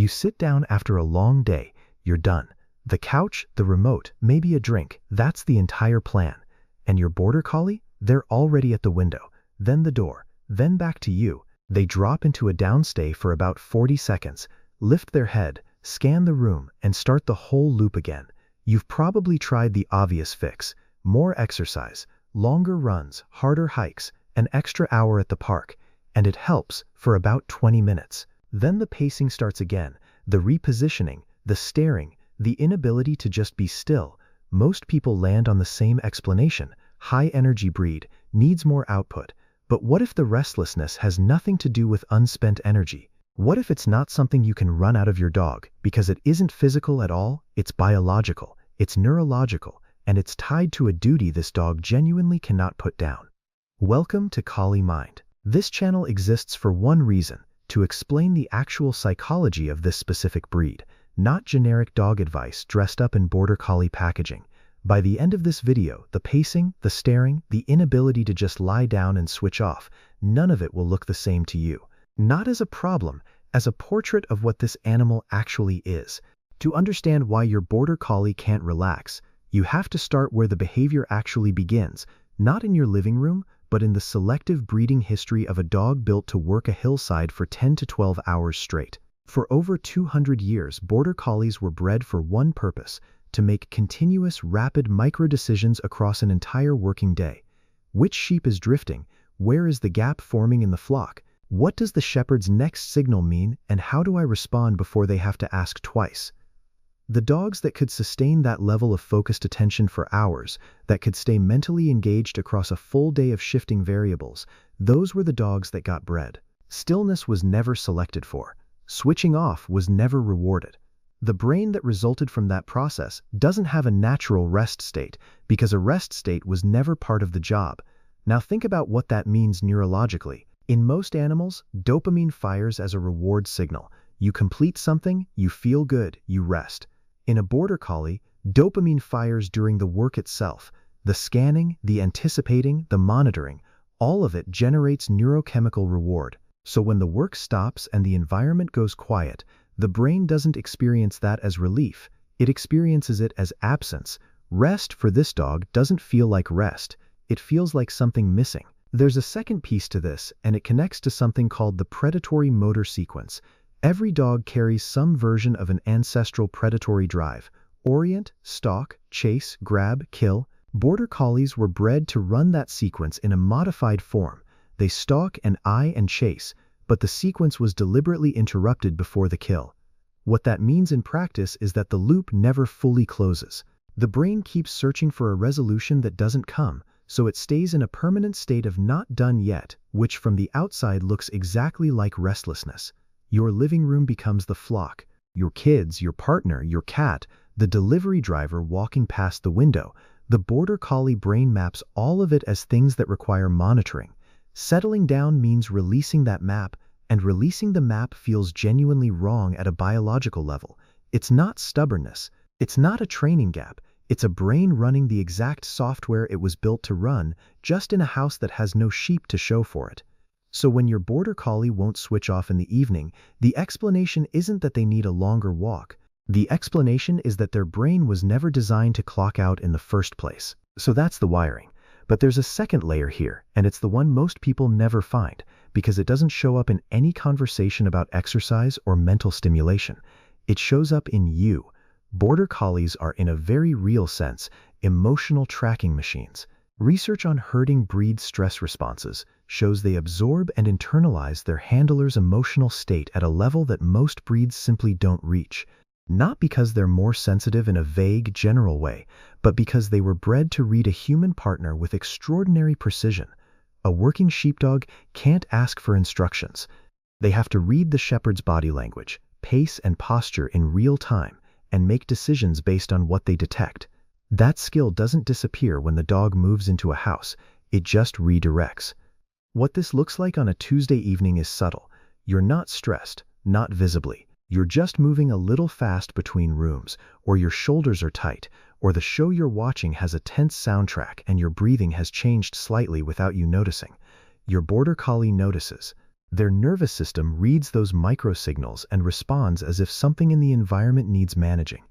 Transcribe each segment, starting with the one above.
You sit down after a long day, you're done. The couch, the remote, maybe a drink, that's the entire plan. And your Border Collie? They're already at the window, then the door, then back to you. They drop into a downstay for about 40 seconds, lift their head, scan the room, and start the whole loop again. You've probably tried the obvious fix: more exercise, longer runs, harder hikes, an extra hour at the park, and it helps for about 20 minutes. Then the pacing starts again, the repositioning, the staring, the inability to just be still. Most people land on the same explanation: high-energy breed, needs more output. But what if the restlessness has nothing to do with unspent energy? What if it's not something you can run out of your dog, because it isn't physical at all, it's biological, it's neurological, and it's tied to a duty this dog genuinely cannot put down? Welcome to Collie Mind. This channel exists for one reason: to explain the actual psychology of this specific breed, not generic dog advice dressed up in Border Collie packaging. By the end of this video, the pacing, the staring, the inability to just lie down and switch off, none of it will look the same to you. Not as a problem, as a portrait of what this animal actually is. To understand why your Border Collie can't relax, you have to start where the behavior actually begins, not in your living room, but in the selective breeding history of a dog built to work a hillside for 10 to 12 hours straight. For over 200 years, Border Collies were bred for one purpose: to make continuous, rapid micro-decisions across an entire working day. Which sheep is drifting? Where is the gap forming in the flock? What does the shepherd's next signal mean, and how do I respond before they have to ask twice? The dogs that could sustain that level of focused attention for hours, that could stay mentally engaged across a full day of shifting variables, those were the dogs that got bred. Stillness was never selected for. Switching off was never rewarded. The brain that resulted from that process doesn't have a natural rest state, because a rest state was never part of the job. Now think about what that means neurologically. In most animals, dopamine fires as a reward signal. You complete something, you feel good, you rest. In a Border Collie, dopamine fires during the work itself. The scanning, the anticipating, the monitoring, all of it generates neurochemical reward. So when the work stops and the environment goes quiet, the brain doesn't experience that as relief, it experiences it as absence. Rest for this dog doesn't feel like rest, it feels like something missing. There's a second piece to this, and it connects to something called the predatory motor sequence. Every dog carries some version of an ancestral predatory drive: orient, stalk, chase, grab, kill. Border Collies were bred to run that sequence in a modified form. They stalk and eye and chase, but the sequence was deliberately interrupted before the kill. What that means in practice is that the loop never fully closes. The brain keeps searching for a resolution that doesn't come, so it stays in a permanent state of not done yet, which from the outside looks exactly like restlessness. Your living room becomes the flock. Your kids, your partner, your cat, the delivery driver walking past the window. The Border Collie brain maps all of it as things that require monitoring. Settling down means releasing that map, and releasing the map feels genuinely wrong at a biological level. It's not stubbornness. It's not a training gap. It's a brain running the exact software it was built to run, just in a house that has no sheep to show for it. So when your Border Collie won't switch off in the evening, the explanation isn't that they need a longer walk. The explanation is that their brain was never designed to clock out in the first place. So that's the wiring. But there's a second layer here, and it's the one most people never find, because it doesn't show up in any conversation about exercise or mental stimulation. It shows up in you. Border Collies are, in a very real sense, emotional tracking machines. Research on herding breed stress responses shows they absorb and internalize their handler's emotional state at a level that most breeds simply don't reach. Not because they're more sensitive in a vague, general way, but because they were bred to read a human partner with extraordinary precision. A working sheepdog can't ask for instructions. They have to read the shepherd's body language, pace and posture in real time, and make decisions based on what they detect. That skill doesn't disappear when the dog moves into a house, it just redirects. What this looks like on a Tuesday evening is subtle. You're not stressed, not visibly. You're just moving a little fast between rooms, or your shoulders are tight, or the show you're watching has a tense soundtrack and your breathing has changed slightly without you noticing. Your Border Collie notices. Their nervous system reads those microsignals and responds as if something in the environment needs managing.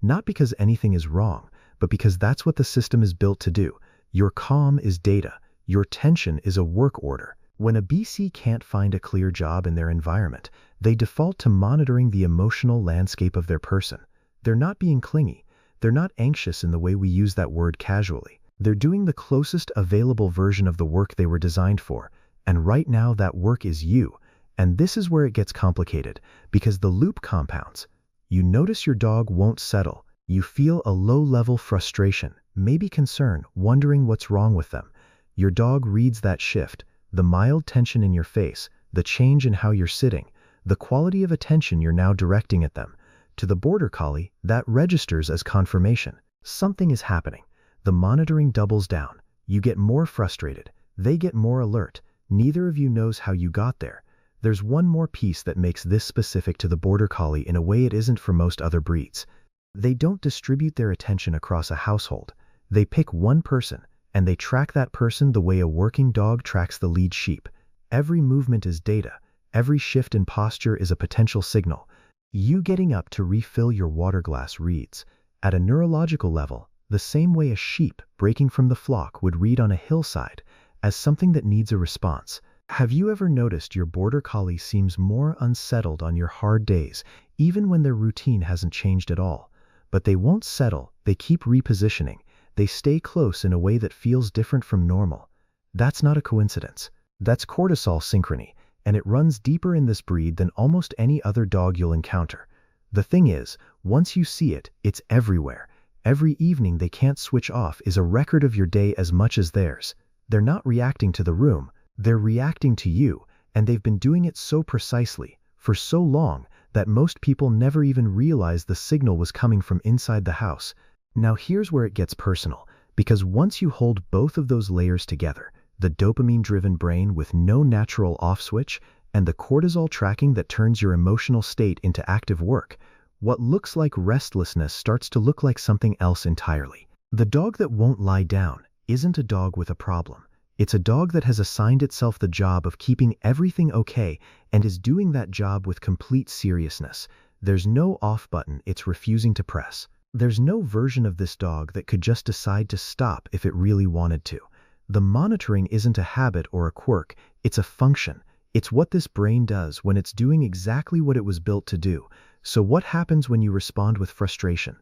Not because anything is wrong, but because that's what the system is built to do. Your calm is data. Your tension is a work order. When a BC can't find a clear job in their environment, they default to monitoring the emotional landscape of their person. They're not being clingy. They're not anxious in the way we use that word casually. They're doing the closest available version of the work they were designed for. And right now that work is you. And this is where it gets complicated, because the loop compounds. You notice your dog won't settle. You feel a low-level frustration, maybe concern, wondering what's wrong with them. Your dog reads that shift, the mild tension in your face, the change in how you're sitting, the quality of attention you're now directing at them. To the Border Collie, that registers as confirmation. Something is happening. The monitoring doubles down. You get more frustrated. They get more alert. Neither of you knows how you got there. There's one more piece that makes this specific to the Border Collie in a way it isn't for most other breeds. They don't distribute their attention across a household. They pick one person, and they track that person the way a working dog tracks the lead sheep. Every movement is data. Every shift in posture is a potential signal. You getting up to refill your water glass reads, at a neurological level, the same way a sheep breaking from the flock would read on a hillside, as something that needs a response. Have you ever noticed your Border Collie seems more unsettled on your hard days, even when their routine hasn't changed at all? But they won't settle. They keep repositioning. They stay close in a way that feels different from normal. That's not a coincidence. That's cortisol synchrony, and it runs deeper in this breed than almost any other dog you'll encounter. The thing is, once you see it, it's everywhere. Every evening they can't switch off is a record of your day as much as theirs. They're not reacting to the room, they're reacting to you, and they've been doing it so precisely, for so long, that most people never even realized the signal was coming from inside the house. Now here's where it gets personal, because once you hold both of those layers together, the dopamine-driven brain with no natural off switch, and the cortisol tracking that turns your emotional state into active work, what looks like restlessness starts to look like something else entirely. The dog that won't lie down isn't a dog with a problem. It's a dog that has assigned itself the job of keeping everything okay and is doing that job with complete seriousness. There's no off button it's refusing to press. There's no version of this dog that could just decide to stop if it really wanted to. The monitoring isn't a habit or a quirk, it's a function. It's what this brain does when it's doing exactly what it was built to do. So what happens when you respond with frustration?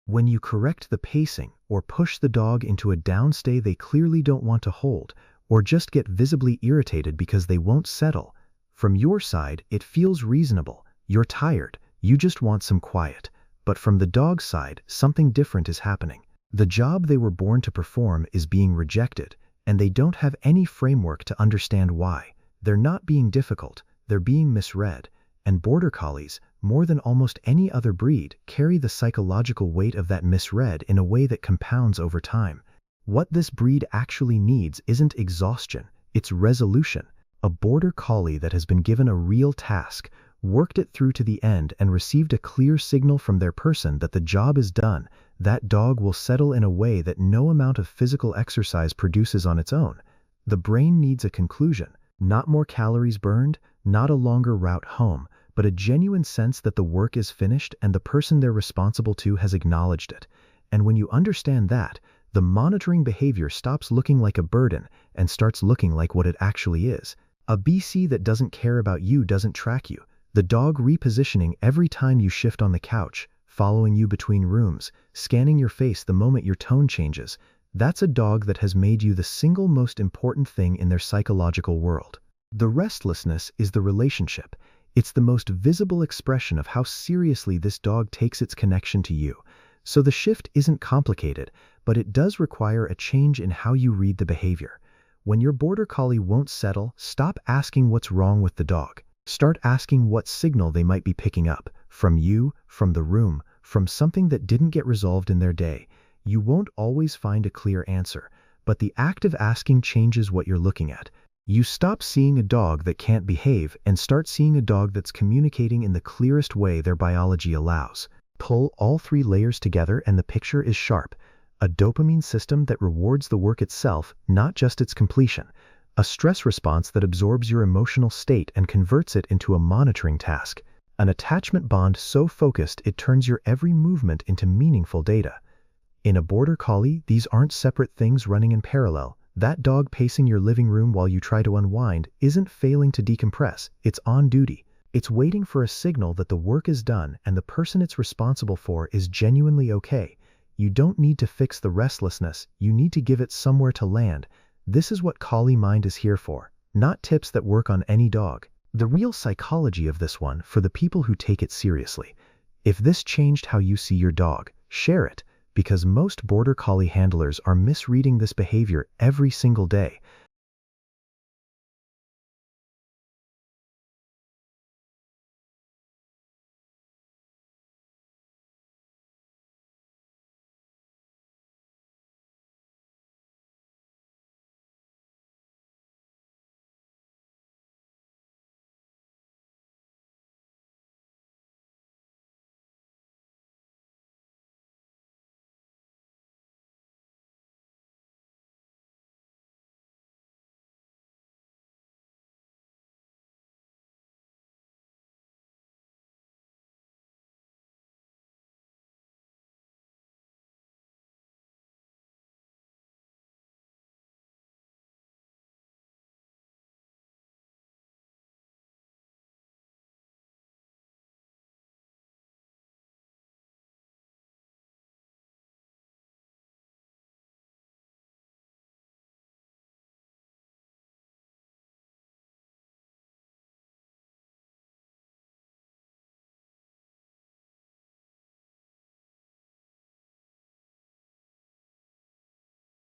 When you correct the pacing or push the dog into a downstay they clearly don't want to hold, or just get visibly irritated because they won't settle. From your side, it feels reasonable. You're tired. You just want some quiet. But from the dog's side, something different is happening. The job they were born to perform is being rejected, and they don't have any framework to understand why. They're not being difficult. They're being misread. And Border Collies, more than almost any other breed, carry the psychological weight of that misread in a way that compounds over time. What this breed actually needs isn't exhaustion, it's resolution. A Border Collie that has been given a real task, worked it through to the end and received a clear signal from their person that the job is done, that dog will settle in a way that no amount of physical exercise produces on its own. The brain needs a conclusion, not more calories burned, not a longer route home, but a genuine sense that the work is finished and the person they're responsible to has acknowledged it. And when you understand that, the monitoring behavior stops looking like a burden and starts looking like what it actually is. A BC that doesn't care about you doesn't track you. The dog repositioning every time you shift on the couch, following you between rooms, scanning your face the moment your tone changes. That's a dog that has made you the single most important thing in their psychological world. The restlessness is the relationship. It's the most visible expression of how seriously this dog takes its connection to you. So the shift isn't complicated, but it does require a change in how you read the behavior. When your Border Collie won't settle, stop asking what's wrong with the dog. Start asking what signal they might be picking up, from you, from the room, from something that didn't get resolved in their day. You won't always find a clear answer, but the act of asking changes what you're looking at. You stop seeing a dog that can't behave and start seeing a dog that's communicating in the clearest way their biology allows. Pull all three layers together and the picture is sharp. A dopamine system that rewards the work itself, not just its completion. A stress response that absorbs your emotional state and converts it into a monitoring task. An attachment bond so focused it turns your every movement into meaningful data. In a Border Collie, these aren't separate things running in parallel. That dog pacing your living room while you try to unwind isn't failing to decompress, it's on duty. It's waiting for a signal that the work is done and the person it's responsible for is genuinely okay. You don't need to fix the restlessness, you need to give it somewhere to land. This is what Collie Mind is here for, not tips that work on any dog. The real psychology of this one for the people who take it seriously. If this changed how you see your dog, share it, because most Border Collie handlers are misreading this behavior every single day.